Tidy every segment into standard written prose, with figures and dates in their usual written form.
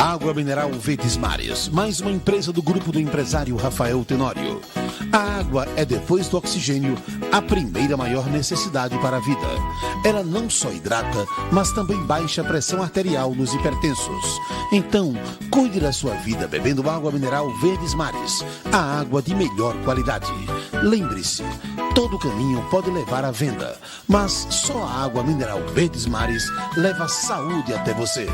Água mineral Verdes Mares, mais uma empresa do grupo do empresário Rafael Tenório. A água é, depois do oxigênio, a primeira maior necessidade para a vida. Ela não só hidrata, mas também baixa a pressão arterial nos hipertensos. Então, cuide da sua vida bebendo água mineral Verdes Mares, a água de melhor qualidade. Lembre-se, todo caminho pode levar à venda, mas só a água mineral Verdes Mares leva saúde até você.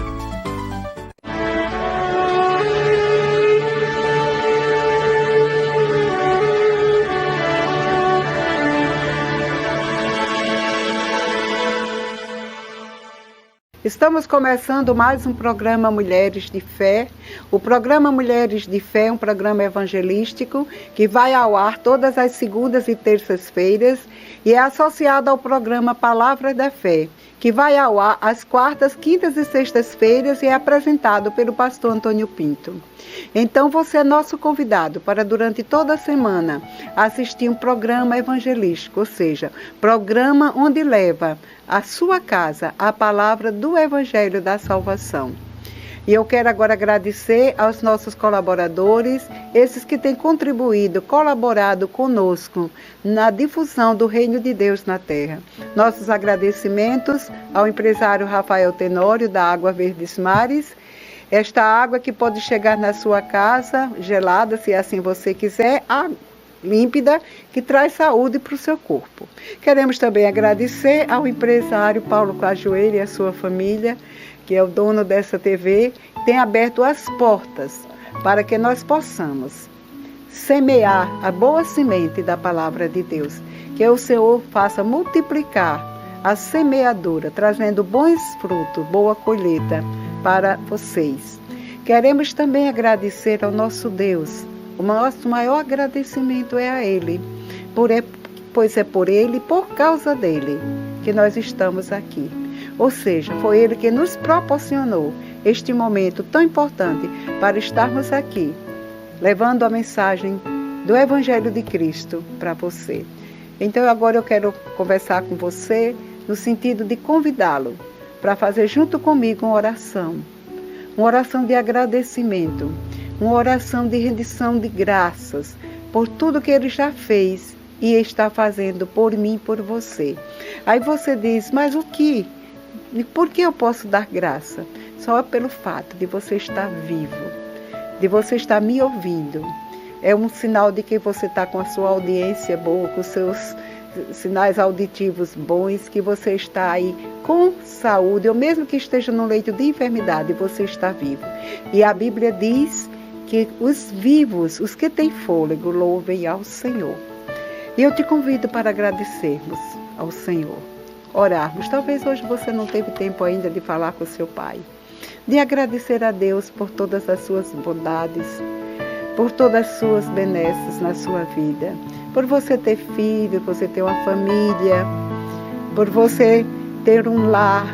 Estamos começando mais um programa Mulheres de Fé. O programa Mulheres de Fé é um programa evangelístico que vai ao ar todas as segundas e terças-feiras e é associado ao programa Palavra da Fé, que vai ao ar às quartas, quintas e sextas-feiras e é apresentado pelo pastor Antônio Pinto. Então você é nosso convidado para durante toda a semana assistir um programa evangelístico, ou seja, programa onde leva à sua casa a palavra do Evangelho da Salvação. E eu quero agora agradecer aos nossos colaboradores, esses que têm contribuído, colaborado conosco na difusão do Reino de Deus na Terra. Nossos agradecimentos ao empresário Rafael Tenório, da Água Verdes Mares. Esta água que pode chegar na sua casa, gelada, se assim você quiser, límpida, que traz saúde para o seu corpo. Queremos também agradecer ao empresário Paulo Cajueiro e a sua família, que é o dono dessa TV, tem aberto as portas para que nós possamos semear a boa semente da palavra de Deus. Que o Senhor faça multiplicar a semeadura, trazendo bons frutos, boa colheita para vocês. Queremos também agradecer ao nosso Deus. O nosso maior agradecimento é a Ele, pois é por Ele e por causa dEle que nós estamos aqui. Ou seja, foi Ele que nos proporcionou este momento tão importante para estarmos aqui, levando a mensagem do Evangelho de Cristo para você. Então agora eu quero conversar com você no sentido de convidá-lo para fazer junto comigo uma oração de agradecimento, uma oração de rendição de graças por tudo que Ele já fez e está fazendo por mim e por você. Aí você diz, mas o que? Por que eu posso dar graça? Só pelo fato de você estar vivo, de você estar me ouvindo. É um sinal de que você está com a sua audiência boa, com os seus sinais auditivos bons, que você está aí com saúde, ou mesmo que esteja no leito de enfermidade, você está vivo. E a Bíblia diz que os vivos, os que têm fôlego, louvem ao Senhor. E eu te convido para agradecermos ao Senhor, orarmos. Talvez hoje você não teve tempo ainda de falar com seu pai, de agradecer a Deus por todas as suas bondades, por todas as suas benesses na sua vida, por você ter filho, por você ter uma família, por você ter um lar.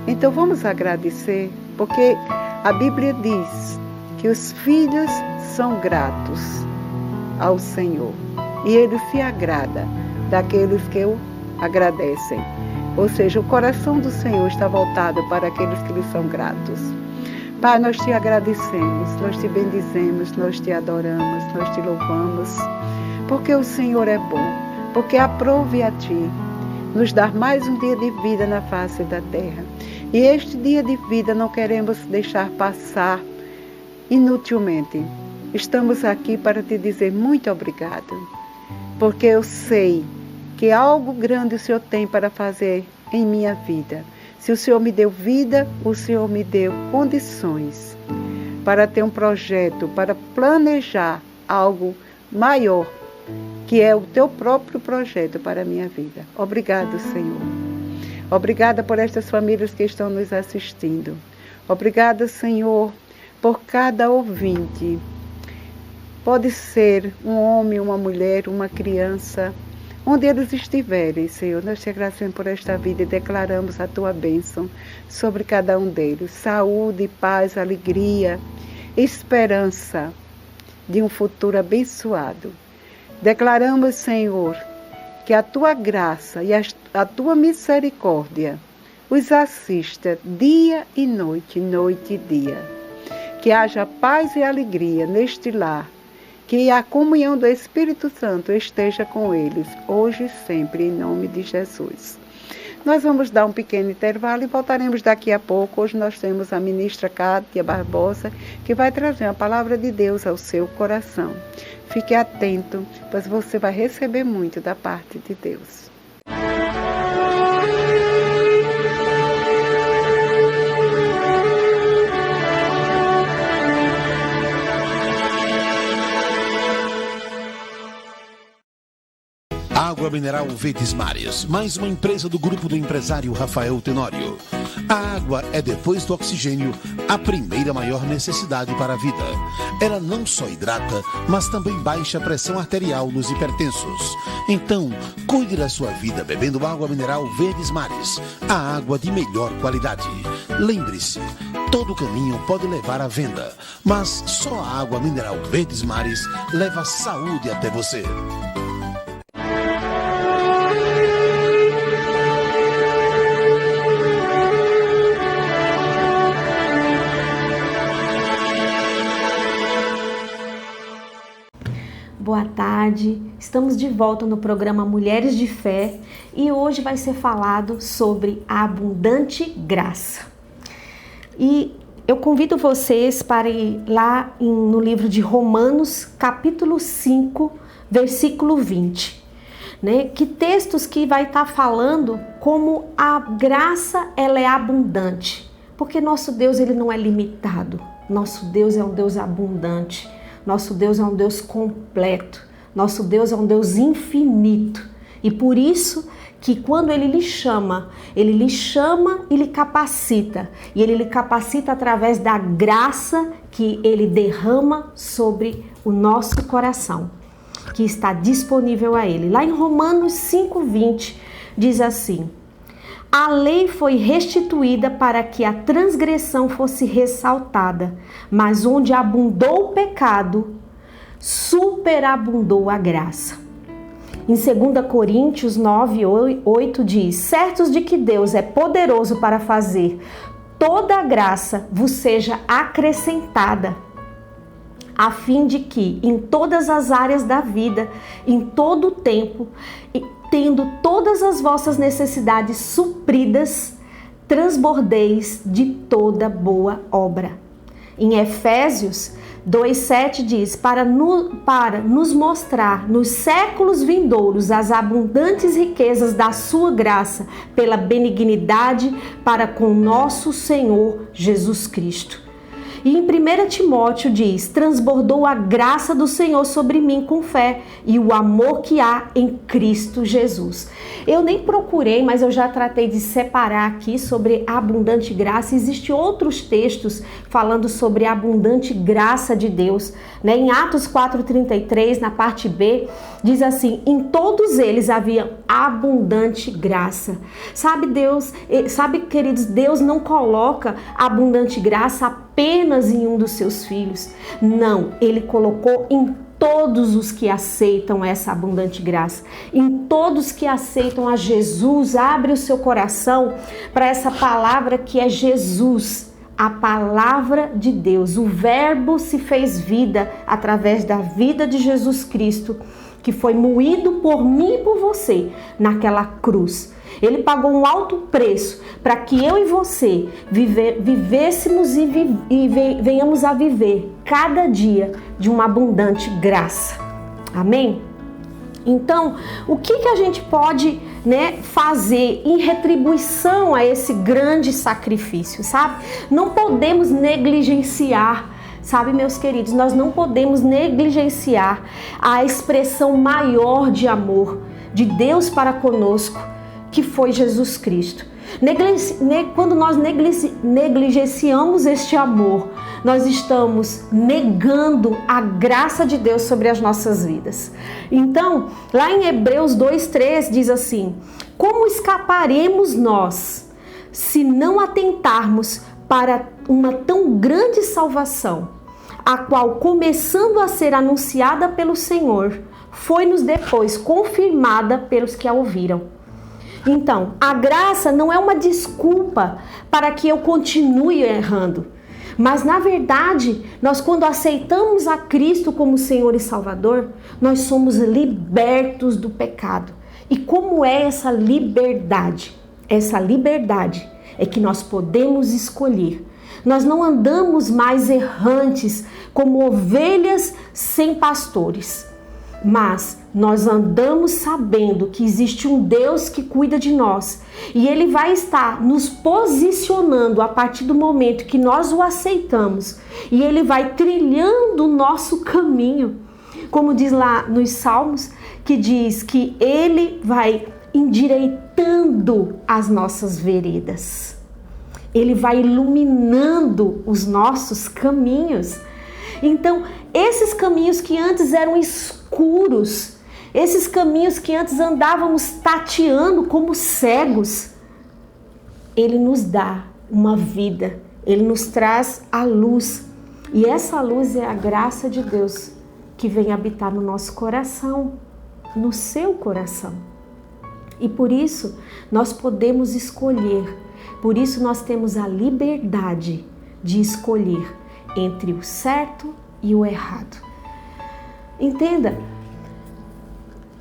Então vamos agradecer, porque a Bíblia diz que os filhos são gratos ao Senhor e Ele se agrada daqueles que o agradecem. Ou seja, o coração do Senhor está voltado para aqueles que lhe são gratos. Pai, nós te agradecemos, nós te bendizemos, nós te adoramos, nós te louvamos, porque o Senhor é bom, porque aprove a ti nos dar mais um dia de vida na face da terra. E este dia de vida não queremos deixar passar inutilmente. Estamos aqui para te dizer muito obrigado, porque eu sei que algo grande o Senhor tem para fazer em minha vida. Se o Senhor me deu vida, o Senhor me deu condições para ter um projeto, para planejar algo maior, que é o teu próprio projeto para a minha vida. Obrigado, Senhor. Obrigada por estas famílias que estão nos assistindo. Obrigada, Senhor, por cada ouvinte. Pode ser um homem, uma mulher, uma criança, onde eles estiverem, Senhor. Nós te agradecemos por esta vida e declaramos a tua bênção sobre cada um deles. Saúde, paz, alegria, esperança de um futuro abençoado. Declaramos, Senhor, que a tua graça e a tua misericórdia os assista dia e noite, noite e dia. que haja paz e alegria neste lar, que a comunhão do Espírito Santo esteja com eles, hoje e sempre, em nome de Jesus. Nós vamos dar um pequeno intervalo e voltaremos daqui a pouco. Hoje nós temos a ministra Cátia Barbosa, que vai trazer a palavra de Deus ao seu coração. Fique atento, pois você vai receber muito da parte de Deus. Água mineral Verdes Mares, mais uma empresa do grupo do empresário Rafael Tenório. A água é, depois do oxigênio, a primeira maior necessidade para a vida. Ela não só hidrata, mas também baixa a pressão arterial nos hipertensos. Então, cuide da sua vida bebendo água mineral Verdes Mares, a água de melhor qualidade. Lembre-se, todo caminho pode levar à venda, mas só a água mineral Verdes Mares leva saúde até você. Boa tarde, estamos de volta no programa Mulheres de Fé e hoje vai ser falado sobre a abundante graça. E eu convido vocês para ir lá no livro de Romanos, capítulo 5, versículo 20. Que textos que vai estar falando como a graça ela é abundante, porque nosso Deus ele não é limitado, nosso Deus é um Deus abundante. Nosso Deus é um Deus completo, nosso Deus é um Deus infinito. E por isso que quando Ele lhe chama e lhe capacita. E Ele lhe capacita através da graça que Ele derrama sobre o nosso coração, que está disponível a Ele. Lá em Romanos 5:20 diz assim: a lei foi restituída para que a transgressão fosse ressaltada, mas onde abundou o pecado, superabundou a graça. Em 2 Coríntios 9:8 diz: certos de que Deus é poderoso para fazer toda a graça vos seja acrescentada, a fim de que em todas as áreas da vida, em todo o tempo, tendo todas as vossas necessidades supridas, transbordeis de toda boa obra. Em Efésios 2:7 diz: para nos mostrar nos séculos vindouros as abundantes riquezas da sua graça, pela benignidade para com nosso Senhor Jesus Cristo. E em 1 Timóteo diz: transbordou a graça do Senhor sobre mim com fé e o amor que há em Cristo Jesus. Eu nem procurei, mas eu já tratei de separar aqui sobre a abundante graça. Existem outros textos falando sobre a abundante graça de Deus. Em Atos 4:33, na parte B, diz assim: em todos eles havia abundante graça. Sabe, queridos, Deus não coloca abundante graça apenas em um dos seus filhos. Não, Ele colocou em todos os que aceitam essa abundante graça, em todos que aceitam a Jesus. Abre o seu coração para essa palavra que é Jesus, a palavra de Deus. O Verbo se fez vida através da vida de Jesus Cristo, que foi moído por mim e por você naquela cruz. Ele pagou um alto preço para que eu e você vivêssemos e venhamos a viver cada dia de uma abundante graça. Amém? Então, o que a gente pode, fazer em retribuição a esse grande sacrifício, sabe? Não podemos negligenciar. Sabe, meus queridos, nós não podemos negligenciar a expressão maior de amor de Deus para conosco, que foi Jesus Cristo. Quando nós negligenciamos este amor, nós estamos negando a graça de Deus sobre as nossas vidas. Então, lá em Hebreus 2:3 diz assim: como escaparemos nós se não atentarmos para uma tão grande salvação, a qual, começando a ser anunciada pelo Senhor, foi-nos depois confirmada pelos que a ouviram. Então, a graça não é uma desculpa para que eu continue errando, Mas na verdade, nós quando aceitamos a Cristo como Senhor e Salvador, nós somos libertos do pecado. E como é essa liberdade? Essa liberdade é que nós podemos escolher. Nós não andamos mais errantes como ovelhas sem pastores, mas nós andamos sabendo que existe um Deus que cuida de nós e Ele vai estar nos posicionando a partir do momento que nós o aceitamos e Ele vai trilhando o nosso caminho, como diz lá nos Salmos, que diz que Ele vai endireitando as nossas veredas. Ele vai iluminando os nossos caminhos. Então, esses caminhos que antes eram escuros, esses caminhos que antes andávamos tateando como cegos, Ele nos dá uma vida, Ele nos traz a luz. E essa luz é a graça de Deus que vem habitar no nosso coração, no seu coração. E por isso nós podemos escolher, por isso nós temos a liberdade de escolher entre o certo e o errado. Entenda,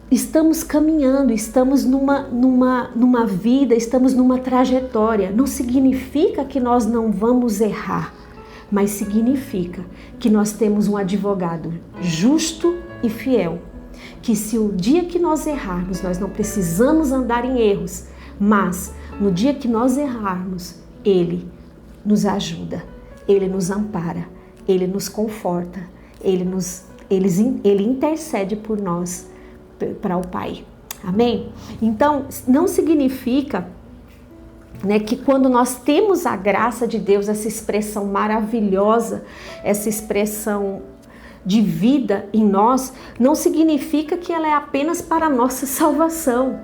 estamos caminhando, estamos numa vida, estamos numa trajetória. Não significa que nós não vamos errar, mas significa que nós temos um advogado justo e fiel. Que se o dia que nós errarmos, nós não precisamos andar em erros, mas no dia que nós errarmos, Ele nos ajuda, Ele nos ampara, Ele nos conforta, Ele intercede por nós para o Pai. Amém? Então, não significa, né, que quando nós temos a graça de Deus, essa expressão maravilhosa, essa expressão de vida em nós, não significa que ela é apenas para a nossa salvação.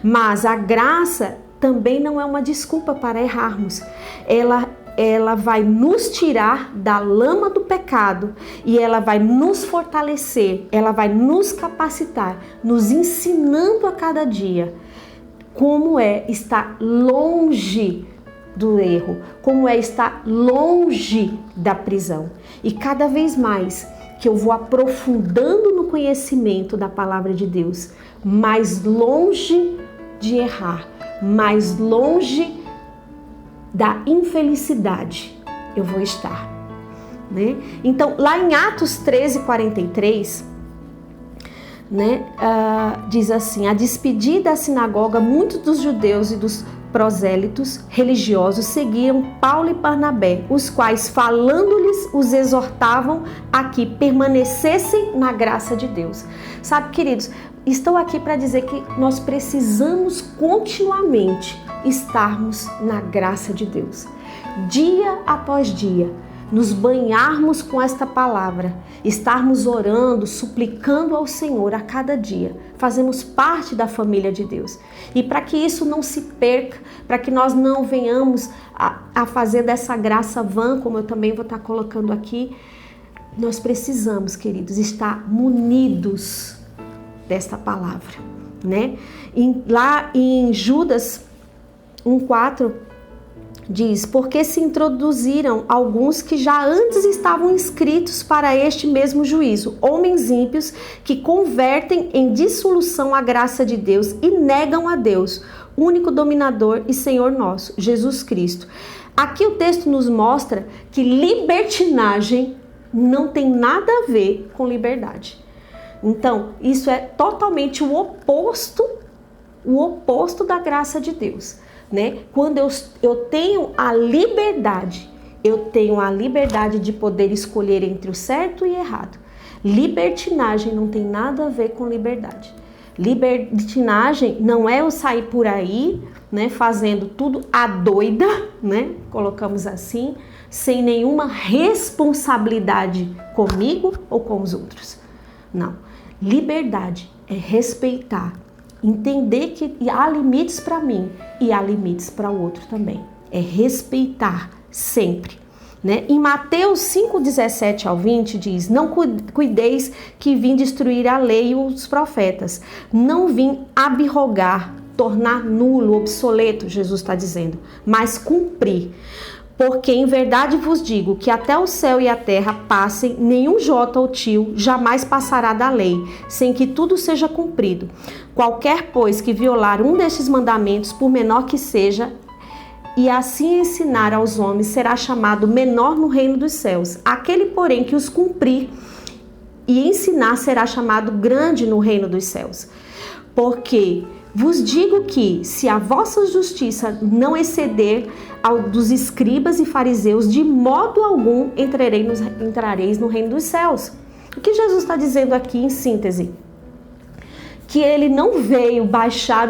Mas a graça também não é uma desculpa para errarmos. Ela vai nos tirar da lama do pecado e ela vai nos fortalecer, ela vai nos capacitar, nos ensinando a cada dia como é estar longe do erro, como é estar longe da prisão. E cada vez mais que eu vou aprofundando no conhecimento da palavra de Deus, mais longe de errar, mais longe da infelicidade eu vou estar, né? Então, lá em Atos 13:43, né, diz assim: a despedir da sinagoga, muitos dos judeus e dos prosélitos religiosos seguiam Paulo e Barnabé, os quais, falando-lhes, os exortavam a que permanecessem na graça de Deus. Sabe, queridos, estou aqui para dizer que nós precisamos continuamente estarmos na graça de Deus. Dia após dia, nos banharmos com esta palavra, estarmos orando, suplicando ao Senhor a cada dia, fazemos parte da família de Deus. E para que isso não se perca, para que nós não venhamos a fazer dessa graça vã, como eu também vou estar colocando aqui, nós precisamos, queridos, estar munidos desta palavra, né? Lá em Judas 1:4, diz: porque se introduziram alguns que já antes estavam inscritos para este mesmo juízo, homens ímpios que convertem em dissolução a graça de Deus e negam a Deus, único dominador e Senhor nosso, Jesus Cristo. Aqui o texto nos mostra que libertinagem não tem nada a ver com liberdade. Então, isso é totalmente o oposto da graça de Deus, né? Quando eu tenho a liberdade, de poder escolher entre o certo e o errado. Libertinagem não tem nada a ver com liberdade. Libertinagem não é eu sair por aí, né, fazendo tudo à doida, né? Colocamos assim, sem nenhuma responsabilidade comigo ou com os outros. Não. Liberdade é respeitar, entender que há limites para mim e há limites para o outro também. É respeitar sempre, né? Em Mateus 5:17-20 diz: não cuideis que vim destruir a lei e os profetas. Não vim abrogar, tornar nulo, obsoleto, Jesus está dizendo, mas cumprir. Porque em verdade vos digo que até o céu e a terra passem, nenhum jota ou tio jamais passará da lei, sem que tudo seja cumprido. Qualquer, pois, que violar um destes mandamentos, por menor que seja, e assim ensinar aos homens, será chamado menor no reino dos céus. Aquele, porém, que os cumprir e ensinar, será chamado grande no reino dos céus. Porque vos digo que, se a vossa justiça não exceder ao dos escribas e fariseus, de modo algum entrareis no reino dos céus. O que Jesus está dizendo aqui em síntese? Que ele não veio baixar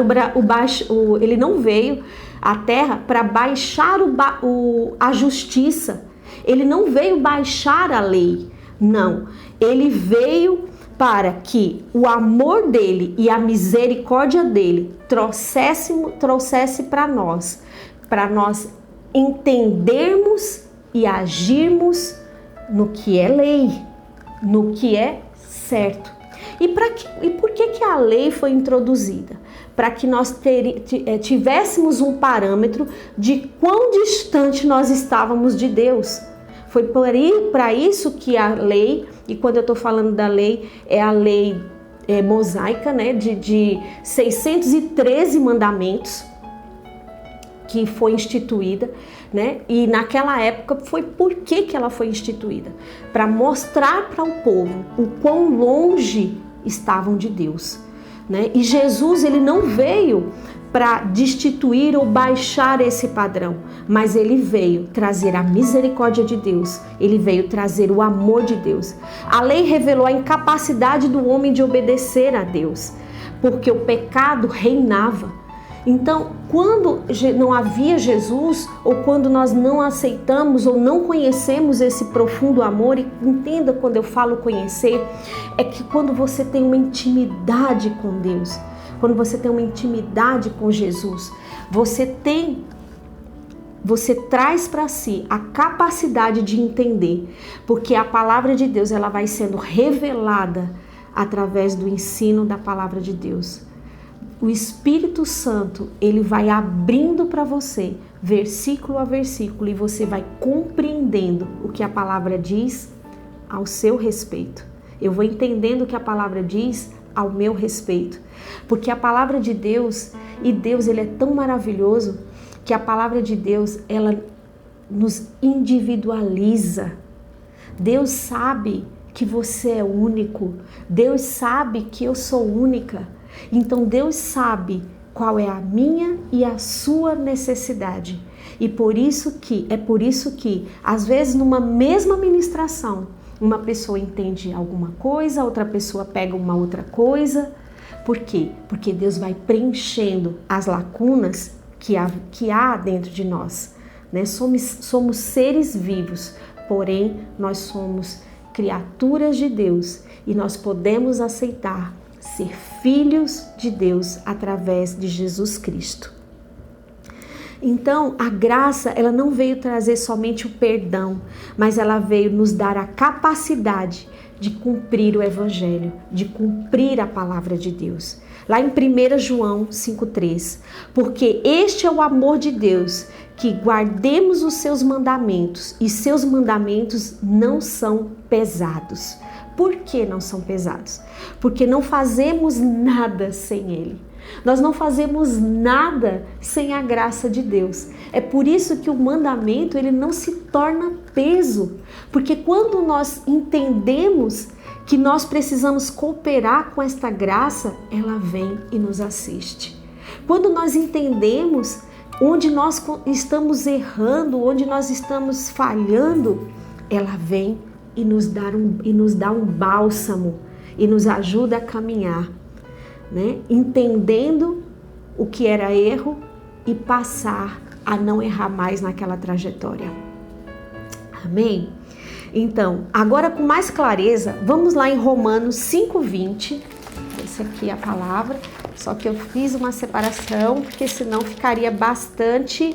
ele não veio à terra para baixar a justiça. Ele não veio baixar a lei. Não. Ele veio para que o amor dele e a misericórdia dele trouxesse para nós entendermos e agirmos no que é lei, no que é certo. E por que a lei foi introduzida? Para que nós tivéssemos um parâmetro de quão distante nós estávamos de Deus. Foi para isso que a lei, e quando eu estou falando da lei, é a lei mosaica, né, de 613 mandamentos, que foi instituída, né? E naquela época foi por que ela foi instituída? Para mostrar para o povo o quão longe estavam de Deus, né? E Jesus, ele não veio para destituir ou baixar esse padrão, mas ele veio trazer a misericórdia de Deus, ele veio trazer o amor de Deus. A lei revelou a incapacidade do homem de obedecer a Deus, porque o pecado reinava. Então, quando não havia Jesus, ou quando nós não aceitamos ou não conhecemos esse profundo amor, e entenda quando eu falo conhecer, é que quando você tem uma intimidade com Deus, quando você tem uma intimidade com Jesus, você traz para si a capacidade de entender, porque a palavra de Deus ela vai sendo revelada através do ensino da palavra de Deus. O Espírito Santo, ele vai abrindo para você, versículo a versículo, e você vai compreendendo o que a palavra diz ao seu respeito. Eu vou entendendo o que a palavra diz ao meu respeito. Porque a palavra de Deus, e Deus ele é tão maravilhoso, que a palavra de Deus, ela nos individualiza. Deus sabe que você é único. Deus sabe que eu sou única. Então Deus sabe qual é a minha e a sua necessidade. E por isso que às vezes numa mesma ministração, uma pessoa entende alguma coisa, outra pessoa pega uma outra coisa. Por quê? Porque Deus vai preenchendo as lacunas que há dentro de nós, né? Somos seres vivos, porém nós somos criaturas de Deus e nós podemos aceitar ser filhos de Deus através de Jesus Cristo. Então, a graça, ela não veio trazer somente o perdão, mas ela veio nos dar a capacidade de cumprir o Evangelho, de cumprir a palavra de Deus. Lá em 1 João 5,3, porque este é o amor de Deus, que guardemos os seus mandamentos, e seus mandamentos não são pesados. Por que não são pesados? Porque não fazemos nada sem Ele. Nós não fazemos nada sem a graça de Deus. É por isso que o mandamento ele não se torna peso. Porque quando nós entendemos que nós precisamos cooperar com esta graça, ela vem e nos assiste. Quando nós entendemos onde nós estamos errando, onde nós estamos falhando, ela vem e nos dá um bálsamo e nos ajuda a caminhar, né? Entendendo o que era erro e passar a não errar mais naquela trajetória. Amém? Então, agora com mais clareza, vamos lá em Romanos 5:20. Essa aqui é a palavra, só que eu fiz uma separação, porque senão ficaria bastante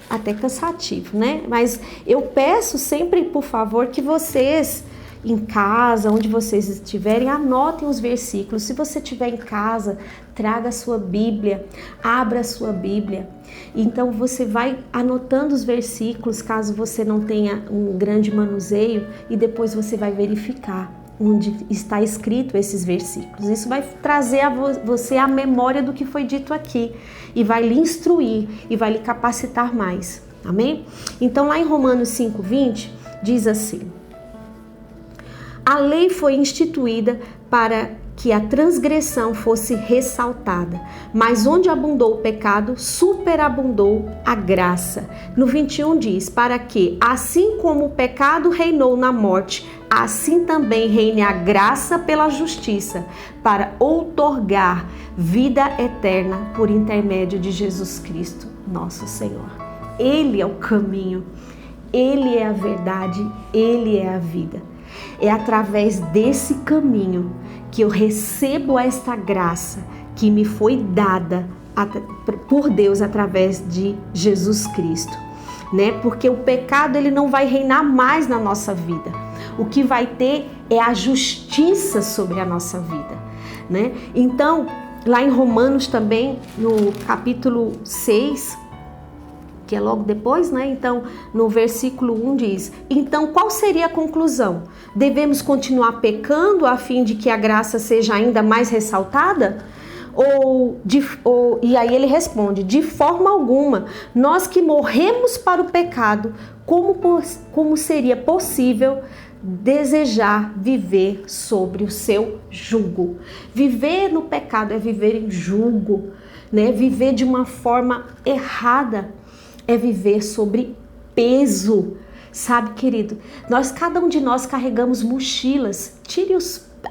até cansativo, né? Mas eu peço sempre, por favor, que vocês em casa, onde vocês estiverem, anotem os versículos. Se você estiver em casa, traga a sua Bíblia, abra a sua Bíblia. Então você vai anotando os versículos, caso você não tenha um grande manuseio, e depois você vai verificar onde está escrito esses versículos. Isso vai trazer a você a memória do que foi dito aqui e vai lhe instruir e vai lhe capacitar mais. Amém? Então lá em Romanos 5:20 diz assim: a lei foi instituída para que a transgressão fosse ressaltada, mas onde abundou o pecado, superabundou a graça. No 21 diz, para que, assim como o pecado reinou na morte, assim também reine a graça pela justiça, para outorgar vida eterna por intermédio de Jesus Cristo, nosso Senhor. Ele é o caminho, Ele é a verdade, Ele é a vida. É através desse caminho que eu recebo esta graça que me foi dada por Deus através de Jesus Cristo, né? Porque o pecado ele não vai reinar mais na nossa vida. O que vai ter é a justiça sobre a nossa vida, né? Então, lá em Romanos também, no capítulo 6, que é logo depois, né? Então, no versículo 1 diz: então, qual seria a conclusão? Devemos continuar pecando a fim de que a graça seja ainda mais ressaltada? E aí ele responde: de forma alguma, nós que morremos para o pecado, como seria possível desejar viver sobre o seu jugo? Viver no pecado é viver em jugo, né? Viver de uma forma errada é viver sobre peso, sabe, querido? Cada um de nós carregamos mochilas. Tire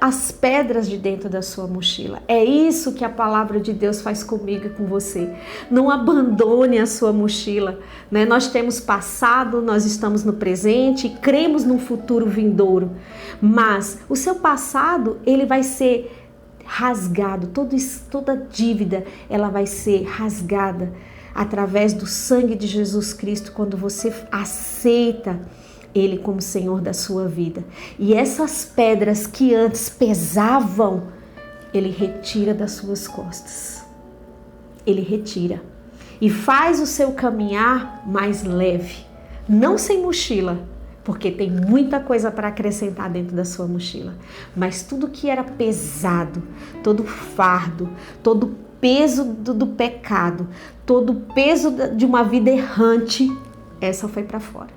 as pedras de dentro da sua mochila. É isso que a palavra de Deus faz comigo e com você. Não abandone a sua mochila, né? Nós temos passado, nós estamos no presente e cremos num futuro vindouro. Mas o seu passado, ele vai ser rasgado, toda dívida, ela vai ser rasgada através do sangue de Jesus Cristo, quando você aceita Ele como Senhor da sua vida. E essas pedras que antes pesavam, Ele retira das suas costas. Ele retira. E faz o seu caminhar mais leve. Não sem mochila, porque tem muita coisa para acrescentar dentro da sua mochila. Mas tudo que era pesado, todo fardo, todo peso do pecado, todo o peso de uma vida errante, essa foi para fora.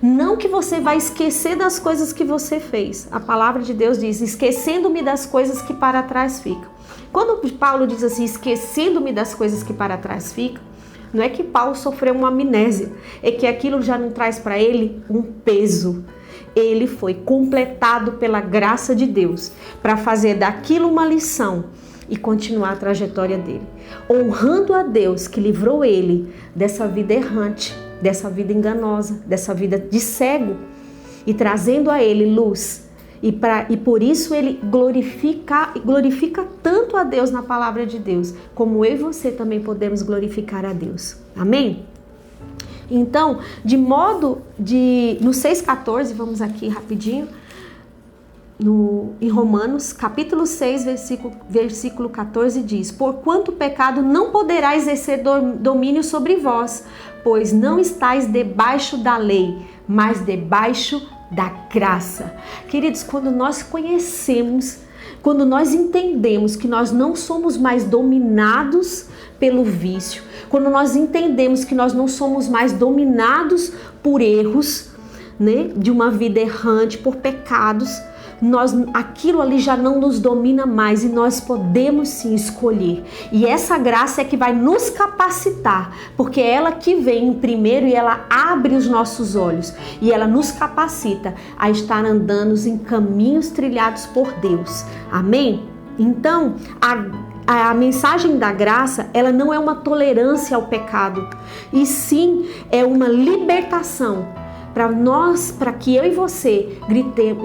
Não que você vai esquecer das coisas que você fez. A palavra de Deus diz, esquecendo-me das coisas que para trás ficam. Quando Paulo diz assim, esquecendo-me das coisas que para trás ficam, não é que Paulo sofreu uma amnésia, é que aquilo já não traz para ele um peso. Ele foi completado pela graça de Deus para fazer daquilo uma lição e continuar a trajetória dele, honrando a Deus que livrou ele dessa vida errante, dessa vida enganosa, dessa vida de cego, e trazendo a ele luz. E por isso ele glorifica tanto a Deus na palavra de Deus, como eu e você também podemos glorificar a Deus. Amém? Então, no 6,14, vamos aqui rapidinho, em Romanos, capítulo 6, versículo 14 diz: porquanto o pecado não poderá exercer domínio sobre vós, pois não estáis debaixo da lei, mas debaixo da graça. Queridos, quando nós conhecemos, quando nós entendemos que nós não somos mais dominados pelo vício, quando nós entendemos que nós não somos mais dominados por erros, né, de uma vida errante, por pecados, aquilo ali já não nos domina mais e nós podemos sim escolher. E essa graça é que vai nos capacitar, porque é ela que vem primeiro e ela abre os nossos olhos e ela nos capacita a estar andando em caminhos trilhados por Deus. Amém? Então, a mensagem da graça, ela não é uma tolerância ao pecado, e sim é uma libertação para que eu e você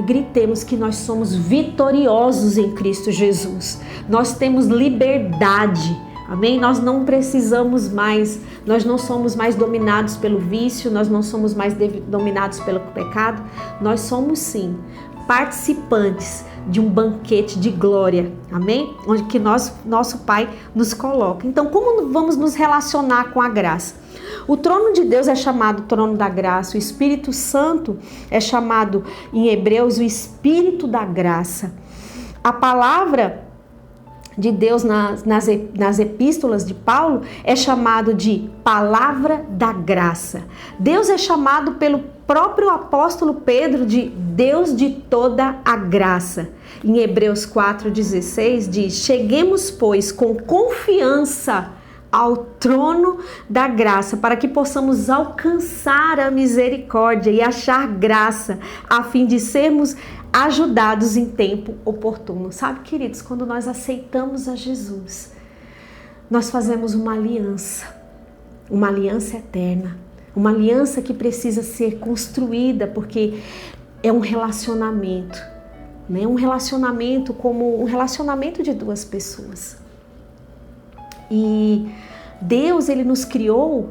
gritemos que nós somos vitoriosos em Cristo Jesus. Nós temos liberdade, amém? Nós não precisamos mais, nós não somos mais dominados pelo vício, nós não somos mais dominados pelo pecado, nós somos sim participantes de um banquete de glória, amém? Onde que nosso Pai nos coloca. Então, como vamos nos relacionar com a graça? O trono de Deus é chamado trono da graça, o Espírito Santo é chamado em Hebreus o Espírito da graça. A palavra de Deus nas epístolas de Paulo é chamado de palavra da graça. Deus é chamado pelo próprio apóstolo Pedro de Deus de toda a graça. Em Hebreus 4,16 diz: cheguemos, pois, com confiança ao trono da graça, para que possamos alcançar a misericórdia e achar graça, a fim de sermos ajudados em tempo oportuno. Sabe, queridos, quando nós aceitamos a Jesus, nós fazemos uma aliança eterna, uma aliança que precisa ser construída, porque é um relacionamento, né? Um relacionamento como um relacionamento de duas pessoas. E Deus, Ele nos criou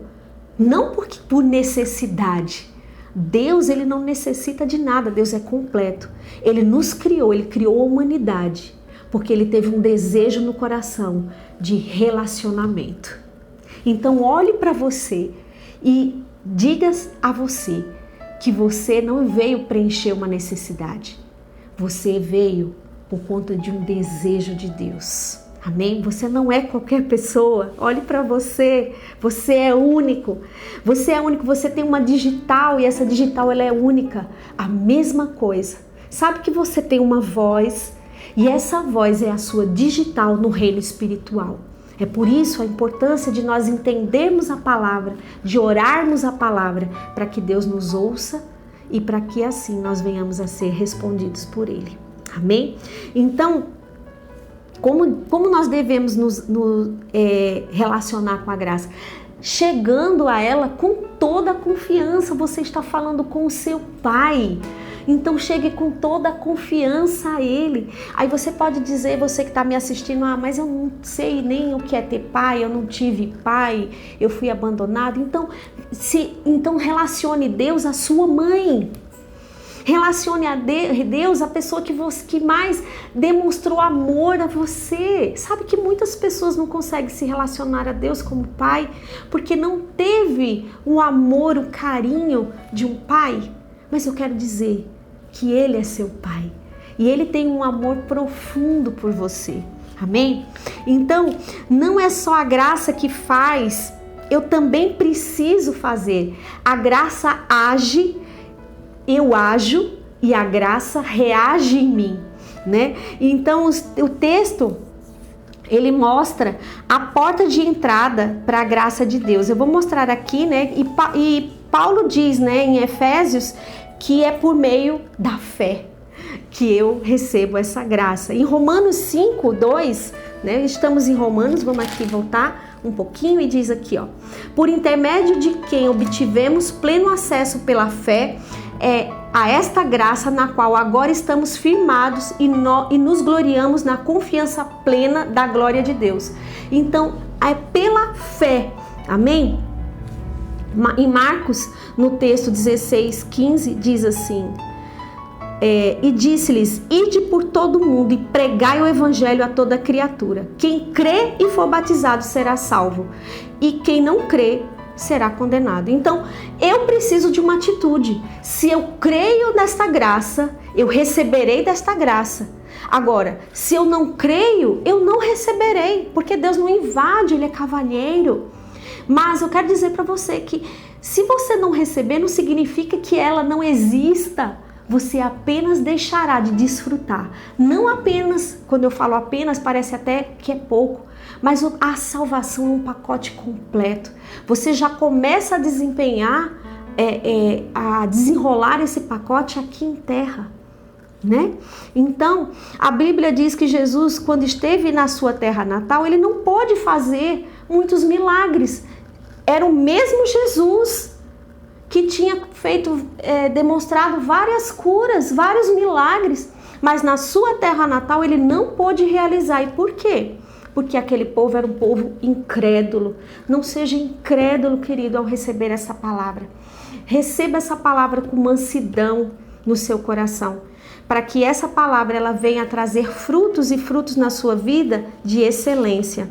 não por necessidade. Deus, Ele não necessita de nada, Deus é completo. Ele nos criou, Ele criou a humanidade, porque Ele teve um desejo no coração de relacionamento. Então olhe para você e diga a você que você não veio preencher uma necessidade. Você veio por conta de um desejo de Deus. Amém? Você não é qualquer pessoa. Olhe para você. Você é único. Você é único. Você tem uma digital e essa digital ela é única. A mesma coisa. Sabe que você tem uma voz e essa voz é a sua digital no reino espiritual. É por isso a importância de nós entendermos a palavra, de orarmos a palavra, para que Deus nos ouça e para que assim nós venhamos a ser respondidos por Ele. Amém? Então, como nós devemos nos relacionar com a graça? Chegando a ela com toda a confiança. Você está falando com o seu Pai. Então chegue com toda a confiança a Ele. Aí você pode dizer, você que está me assistindo, mas eu não sei nem o que é ter pai, eu não tive pai, eu fui abandonado. Então relacione Deus à sua mãe. Relacione a Deus a pessoa que mais demonstrou amor a você. Sabe que muitas pessoas não conseguem se relacionar a Deus como pai porque não teve o amor, o carinho de um pai. Mas eu quero dizer que Ele é seu pai e Ele tem um amor profundo por você. Amém? Então, não é só a graça que faz, eu também preciso fazer. A graça age, eu ajo e a graça reage em mim, né? Então o texto ele mostra a porta de entrada para a graça de Deus. Eu vou mostrar aqui, né? E Paulo diz, né, em Efésios, que é por meio da fé que eu recebo essa graça. Em Romanos 5:2, né? Estamos em Romanos, vamos aqui voltar um pouquinho e diz aqui, ó: por intermédio de quem obtivemos pleno acesso pela fé a esta graça na qual agora estamos firmados e nos gloriamos na confiança plena da glória de Deus. Então, é pela fé, amém? Em Marcos, no texto 16:15, diz assim: e disse-lhes: ide por todo o mundo e pregai o evangelho a toda criatura. Quem crê e for batizado será salvo, e quem não crê será condenado. Então, eu preciso de uma atitude. Se eu creio nesta graça, eu receberei desta graça. Agora, se eu não creio, eu não receberei, porque Deus não invade, Ele é cavalheiro. Mas eu quero dizer para você que se você não receber, não significa que ela não exista. Você apenas deixará de desfrutar. Não apenas, quando eu falo apenas, parece até que é pouco, mas a salvação é um pacote completo. Você já começa a desempenhar, a desenrolar esse pacote aqui em terra, né? Então, a Bíblia diz que Jesus, quando esteve na sua terra natal, Ele não pôde fazer muitos milagres. Era o mesmo Jesus que tinha demonstrado várias curas, vários milagres, mas na sua terra natal Ele não pôde realizar. E por quê? Porque aquele povo era um povo incrédulo. Não seja incrédulo, querido, ao receber essa palavra. Receba essa palavra com mansidão, no seu coração, para que essa palavra ela venha trazer frutos e frutos na sua vida de excelência,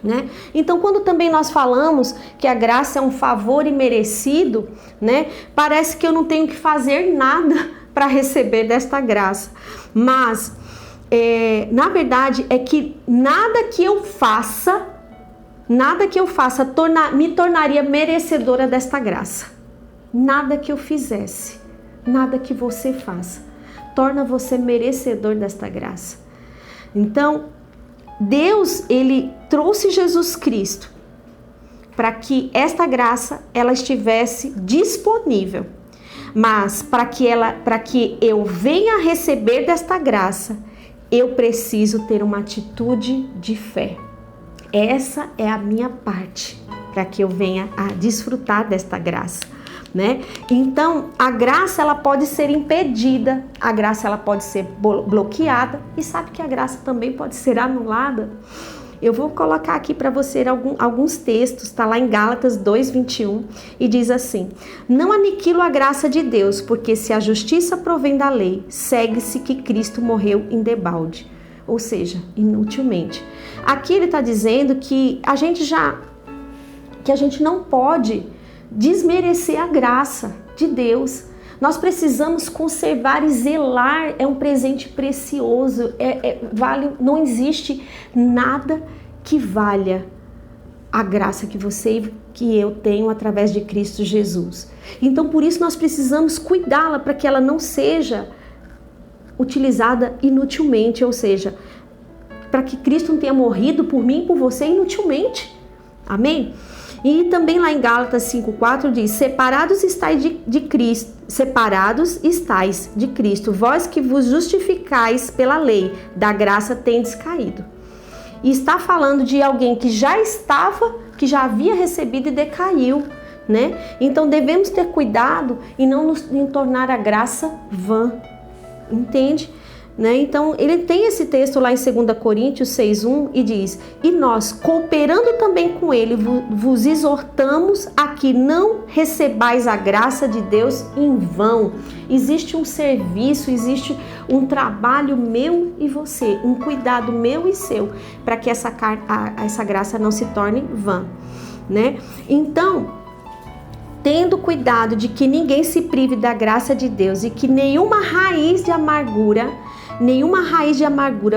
né? Então, quando também nós falamos que a graça é um favor imerecido, né? Parece que eu não tenho que fazer nada para receber desta graça, mas na verdade é que nada que eu faça me tornaria merecedora desta graça. Nada que eu fizesse, nada que você faça, torna você merecedor desta graça. Então, Deus, ele trouxe Jesus Cristo para que esta graça ela estivesse disponível. Mas para que eu venha receber desta graça, eu preciso ter uma atitude de fé. Essa é a minha parte para que eu venha a desfrutar desta graça, né? Então, a graça ela pode ser impedida, a graça ela pode ser bloqueada, e sabe que a graça também pode ser anulada? Eu vou colocar aqui para você alguns textos, está lá em Gálatas 2:21, e diz assim: não aniquilo a graça de Deus, porque se a justiça provém da lei, segue-se que Cristo morreu em debalde, ou seja, inutilmente. Aqui ele está dizendo que a gente não pode desmerecer a graça de Deus. Nós precisamos conservar e zelar, é um presente precioso, não existe nada que valha a graça que você e que eu tenho através de Cristo Jesus. Então, por isso nós precisamos cuidá-la para que ela não seja utilizada inutilmente, ou seja, para que Cristo não tenha morrido por mim e por você inutilmente. Amém? E também lá em Gálatas 5:4 diz: separados estáis de Cristo, vós que vos justificais pela lei, da graça tendes caído. E está falando de alguém que já havia recebido e decaiu, né? Então devemos ter cuidado e não nos tornar a graça vã, entende? Né? Então, ele tem esse texto lá em 2 Coríntios 6:1 e diz: e nós, cooperando também com ele, vos exortamos a que não recebais a graça de Deus em vão. Existe um serviço, existe um trabalho meu e você, um cuidado meu e seu, para que essa graça não se torne vã, né? Então, tendo cuidado de que ninguém se prive da graça de Deus e que nenhuma raiz de amargura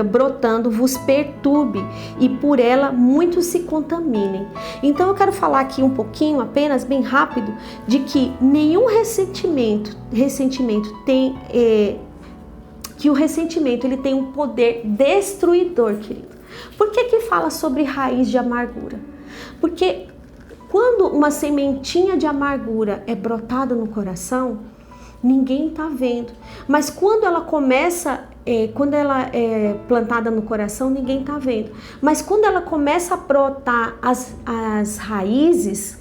brotando vos perturbe e por ela muitos se contaminem. Então eu quero falar aqui um pouquinho, apenas bem rápido, de que nenhum ressentimento tem, que o ressentimento ele tem um poder destruidor, querido. Por que fala sobre raiz de amargura? Porque quando uma sementinha de amargura é brotada no coração, ninguém está vendo. Mas quando ela é plantada no coração, ninguém está vendo. Mas quando ela começa a brotar as raízes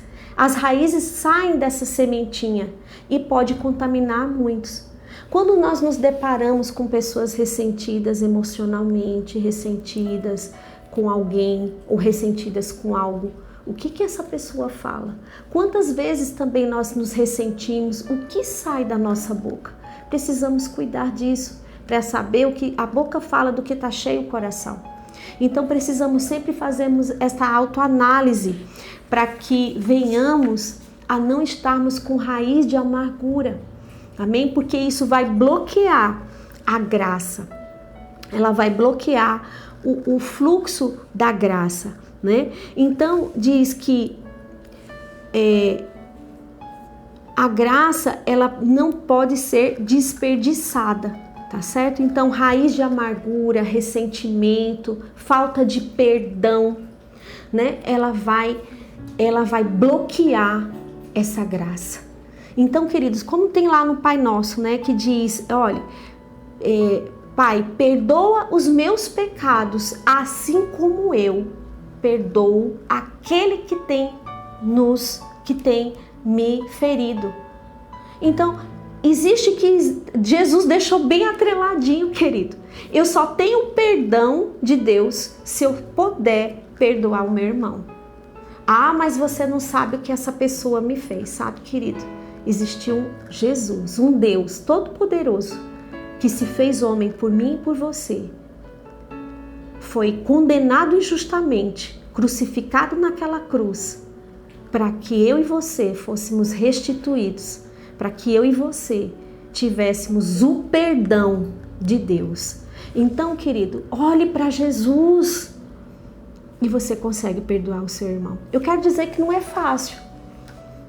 saem dessa sementinha e pode contaminar muitos. Quando nós nos deparamos com pessoas ressentidas emocionalmente, ressentidas com alguém ou ressentidas com algo, o que essa pessoa fala? Quantas vezes também nós nos ressentimos? O que sai da nossa boca? Precisamos cuidar disso, para saber o que a boca fala do que está cheio o coração. Então precisamos sempre fazermos essa autoanálise para que venhamos a não estarmos com raiz de amargura. Amém? Porque isso vai bloquear a graça. Ela vai bloquear o fluxo da graça, né? Então diz que a graça ela não pode ser desperdiçada, tá certo? Então raiz de amargura, ressentimento, falta de perdão, né? Ela vai bloquear essa graça. Então, queridos, como tem lá no Pai Nosso, né, que diz, olha, Pai, perdoa os meus pecados, assim como eu perdoo aquele que tem me ferido. Então, existe que Jesus deixou bem atreladinho, querido. Eu só tenho perdão de Deus se eu puder perdoar o meu irmão. Ah, mas você não sabe o que essa pessoa me fez, sabe, querido? existiu Jesus, um Deus todo-poderoso, que se fez homem por mim e por você. Foi condenado injustamente, crucificado naquela cruz, para que eu e você fôssemos restituídos, para que eu e você tivéssemos o perdão de Deus. Então, querido, olhe para Jesus e você consegue perdoar o seu irmão. Eu quero dizer que não é fácil.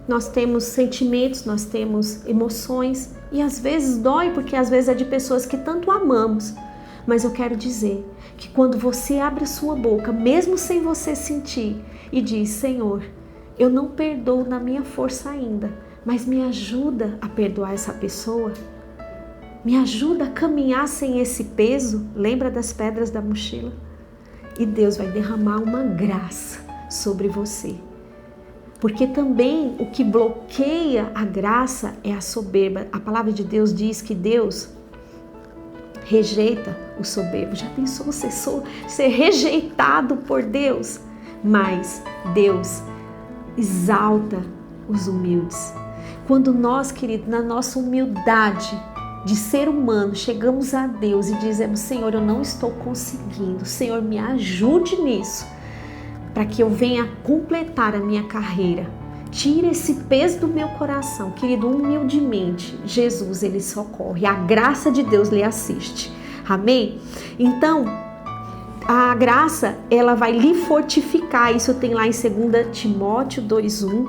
Nós temos sentimentos, nós temos emoções e às vezes dói, porque às vezes é de pessoas que tanto amamos. Mas eu quero dizer que quando você abre a sua boca, mesmo sem você sentir, e diz: Senhor, eu não perdoo na minha força ainda, mas me ajuda a perdoar essa pessoa. Me ajuda a caminhar sem esse peso. Lembra das pedras da mochila? E Deus vai derramar uma graça sobre você. Porque também o que bloqueia a graça é a soberba. A palavra de Deus diz que Deus rejeita o soberbo. Já pensou você ser rejeitado por Deus? Mas Deus exalta os humildes. Quando nós, querido, na nossa humildade de ser humano, chegamos a Deus e dizemos: Senhor, eu não estou conseguindo, Senhor, me ajude nisso, para que eu venha completar a minha carreira. Tira esse peso do meu coração, querido, humildemente, Jesus, ele socorre, a graça de Deus lhe assiste. Amém? Então, a graça, ela vai lhe fortificar. Isso tem lá em 2 Timóteo 2:1,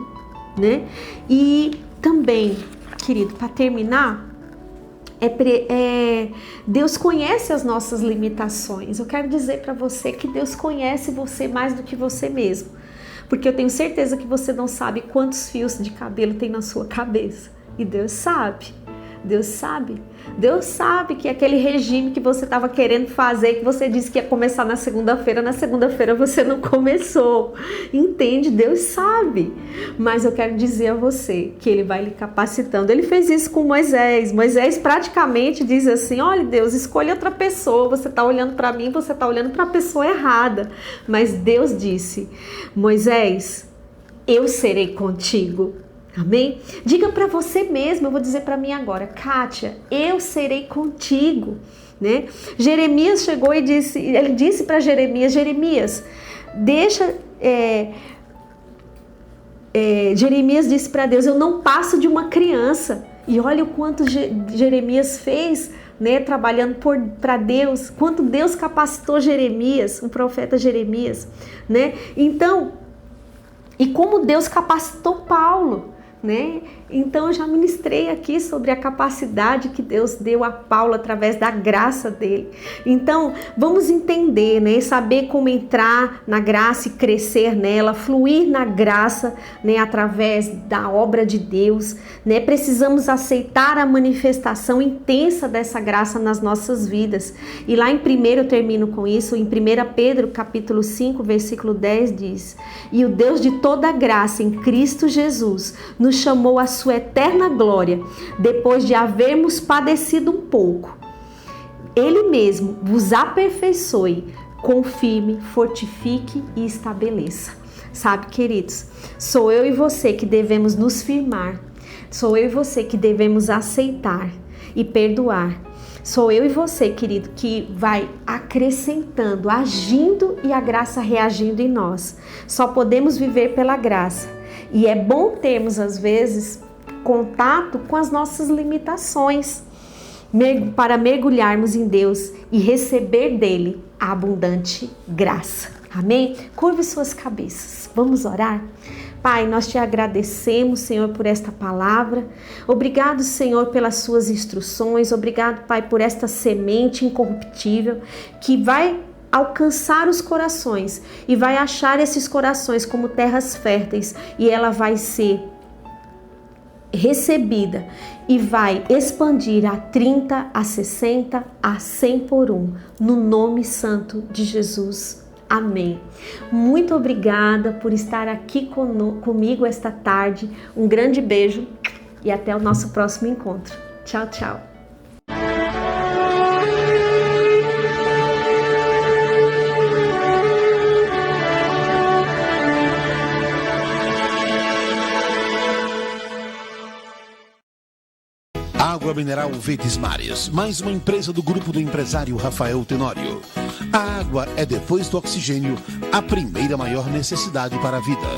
né? E também, querido, para terminar, Deus conhece as nossas limitações. Eu quero dizer para você que Deus conhece você mais do que você mesmo. Porque eu tenho certeza que você não sabe quantos fios de cabelo tem na sua cabeça. E Deus sabe. Deus sabe. Deus sabe que aquele regime que você estava querendo fazer, que você disse que ia começar na segunda-feira você não começou. Entende? Deus sabe. Mas eu quero dizer a você que Ele vai lhe capacitando. Ele fez isso com Moisés. Moisés praticamente diz assim: olha, Deus, escolha outra pessoa. Você está olhando para mim, você está olhando para a pessoa errada. Mas Deus disse: Moisés, eu serei contigo. Amém? Diga para você mesmo, eu vou dizer para mim agora: Kátia, eu serei contigo, né? Jeremias chegou e disse, ele disse para Jeremias: deixa, Jeremias disse para Deus: eu não passo de uma criança. E olha o quanto Jeremias fez, né, trabalhando para Deus, quanto Deus capacitou Jeremias, o profeta Jeremias, né? Então, e como Deus capacitou Paulo, né? Então eu já ministrei aqui sobre a capacidade que Deus deu a Paulo através da graça dele. Então vamos entender, né? Saber como entrar na graça e crescer nela, fluir na graça, né? Através da obra de Deus, né? Precisamos aceitar a manifestação intensa dessa graça nas nossas vidas. E lá em 1, eu termino com isso, em 1 Pedro capítulo 5, versículo 10 diz: e o Deus de toda graça em Cristo Jesus nos chamou a sua eterna glória, depois de havermos padecido um pouco. Ele mesmo vos aperfeiçoe, confirme, fortifique e estabeleça. Sabe, queridos, sou eu e você que devemos nos firmar, sou eu e você que devemos aceitar e perdoar. Sou eu e você, querido, que vai acrescentando, agindo e a graça reagindo em nós. Só podemos viver pela graça. E é bom termos, às vezes, contato com as nossas limitações, para mergulharmos em Deus e receber dele a abundante graça. Amém? Curve suas cabeças. Vamos orar? Pai, nós te agradecemos, Senhor, por esta palavra. Obrigado, Senhor, pelas suas instruções. Obrigado, Pai, por esta semente incorruptível que vai alcançar os corações e vai achar esses corações como terras férteis, e ela vai ser recebida e vai expandir a 30, a 60, a 100 por um, no nome santo de Jesus. Amém. Muito obrigada por estar aqui comigo esta tarde. Um grande beijo e até o nosso próximo encontro. Tchau, tchau. Água mineral Verdes Mares, mais uma empresa do grupo do empresário Rafael Tenório. A água é, depois do oxigênio, a primeira maior necessidade para a vida.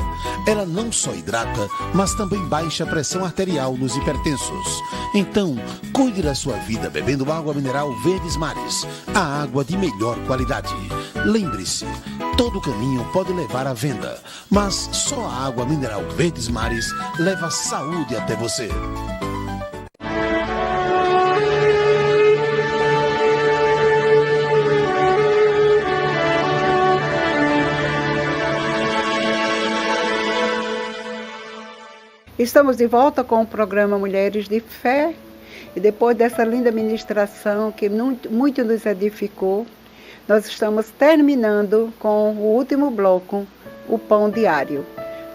Ela não só hidrata, mas também baixa a pressão arterial nos hipertensos. Então, cuide da sua vida bebendo água mineral Verdes Mares, a água de melhor qualidade. Lembre-se, todo caminho pode levar à venda, mas só a água mineral Verdes Mares leva saúde até você. Estamos de volta com o programa Mulheres de Fé e depois dessa linda ministração que muito nos edificou, nós estamos terminando com o último bloco, o pão diário.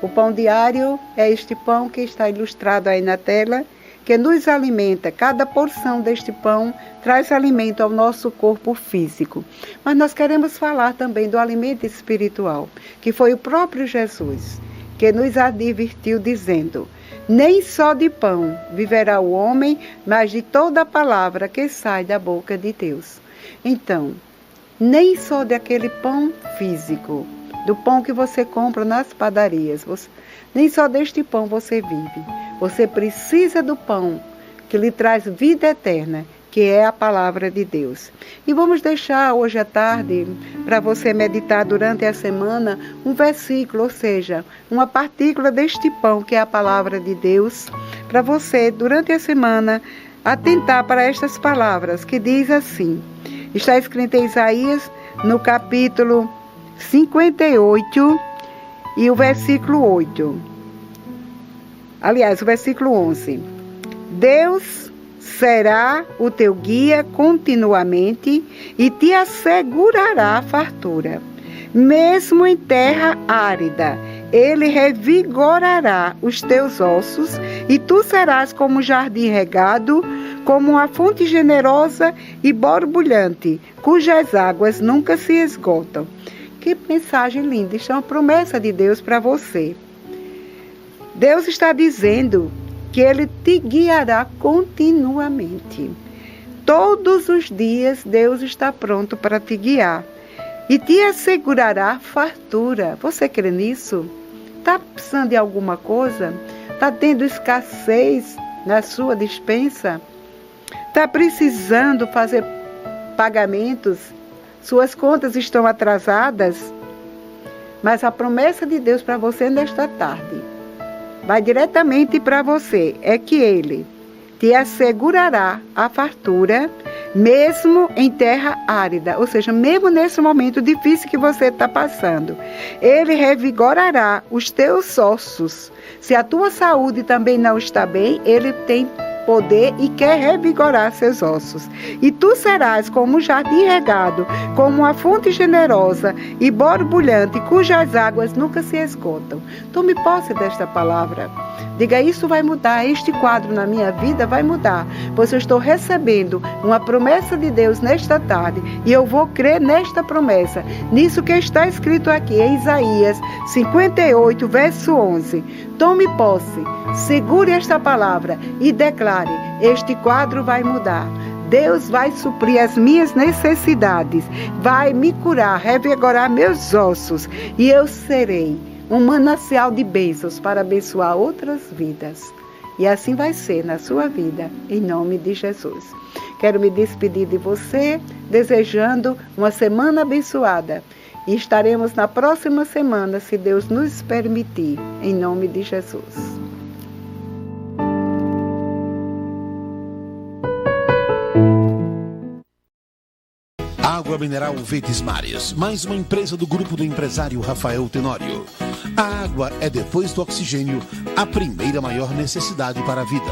O pão diário é este pão que está ilustrado aí na tela, que nos alimenta. Cada porção deste pão traz alimento ao nosso corpo físico. Mas nós queremos falar também do alimento espiritual, que foi o próprio Jesus, que nos advertiu dizendo: nem só de pão viverá o homem, mas de toda a palavra que sai da boca de Deus. Então, nem só daquele pão físico, do pão que você compra nas padarias, nem só deste pão você vive. Você precisa do pão que lhe traz vida eterna, que é a palavra de Deus. E vamos deixar hoje à tarde, para você meditar durante a semana, um versículo, ou seja, uma partícula deste pão, que é a palavra de Deus, para você, durante a semana, atentar para estas palavras, que diz assim, está escrito em Isaías, no capítulo 58, e o versículo 8. Aliás, o versículo 11. Deus será o teu guia continuamente e te assegurará a fartura. Mesmo em terra árida, ele revigorará os teus ossos e tu serás como um jardim regado, como uma fonte generosa e borbulhante, cujas águas nunca se esgotam. Que mensagem linda! Isso é uma promessa de Deus para você. Deus está dizendo que Ele te guiará continuamente. Todos os dias Deus está pronto para te guiar e te assegurará fartura. Você crê nisso? Está precisando de alguma coisa? Está tendo escassez na sua despensa? Está precisando fazer pagamentos? Suas contas estão atrasadas? Mas a promessa de Deus para você nesta tarde vai diretamente para você, é que Ele te assegurará a fartura, mesmo em terra árida, ou seja, mesmo nesse momento difícil que você está passando. Ele revigorará os teus ossos. Se a tua saúde também não está bem, Ele tem poder e quer revigorar seus ossos. E tu serás como um jardim regado, como uma fonte generosa e borbulhante, cujas águas nunca se esgotam. Tome posse desta palavra. Diga, isso vai mudar, este quadro na minha vida vai mudar, pois eu estou recebendo uma promessa de Deus nesta tarde e eu vou crer nesta promessa, nisso que está escrito aqui em Isaías 58, verso 11. Tome posse, segure esta palavra e declare, este quadro vai mudar. Deus vai suprir as minhas necessidades, vai me curar, revigorar meus ossos e eu serei um manancial de bênçãos para abençoar outras vidas. E assim vai ser na sua vida, em nome de Jesus. Quero me despedir de você, desejando uma semana abençoada. E estaremos na próxima semana, se Deus nos permitir, em nome de Jesus. Água mineral Verdes Mares, mais uma empresa do grupo do empresário Rafael Tenório. A água é, depois do oxigênio, a primeira maior necessidade para a vida.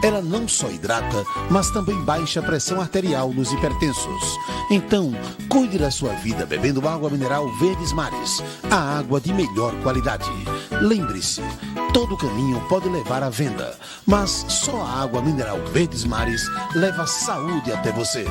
Ela não só hidrata, mas também baixa a pressão arterial nos hipertensos. Então, cuide da sua vida bebendo água mineral Verdes Mares, a água de melhor qualidade. Lembre-se, todo caminho pode levar à venda, mas só a água mineral Verdes Mares leva saúde até você.